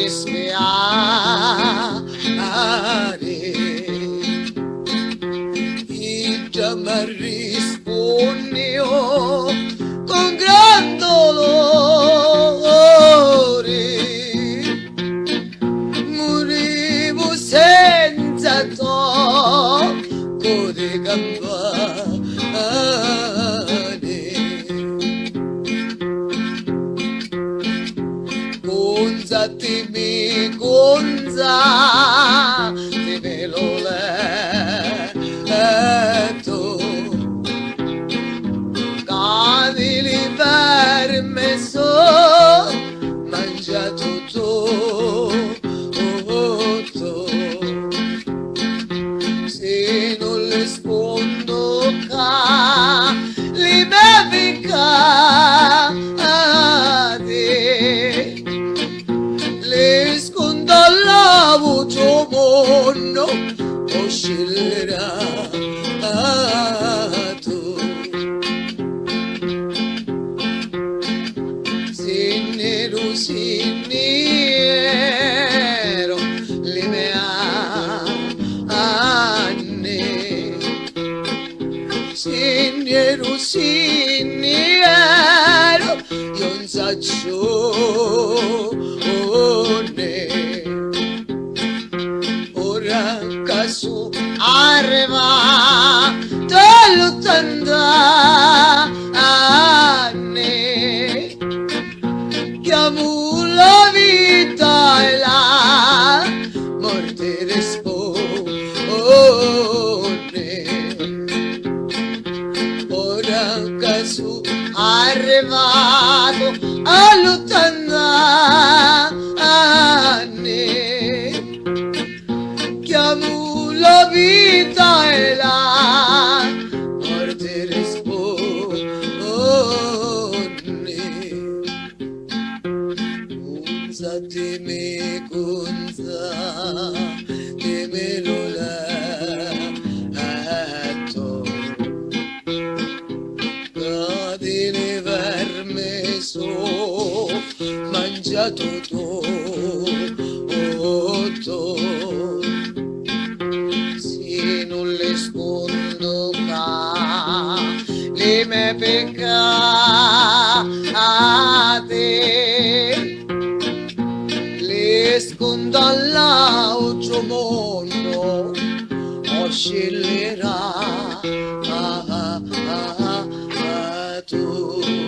spiare e già mi rispondi con gran dolore morivo senza tocco di campane Gonzatemi gonza di velo letto Cavili verme so mangiato tutto Se non le sfondo li bevi le scondo alla voce mondo o scellerato Signero le mie anni Signero io non so ora caso arriva dell'80 anni chiamo la vita e la morte risponde ora caso arrivato all'80 anni chiamo la vita e la morte risponde Gonzatemi gonza che me lo letto Cadine verme so mangiato tutto Se non le scondo le mie peccate le scondo all'altro mondo oscillerà tu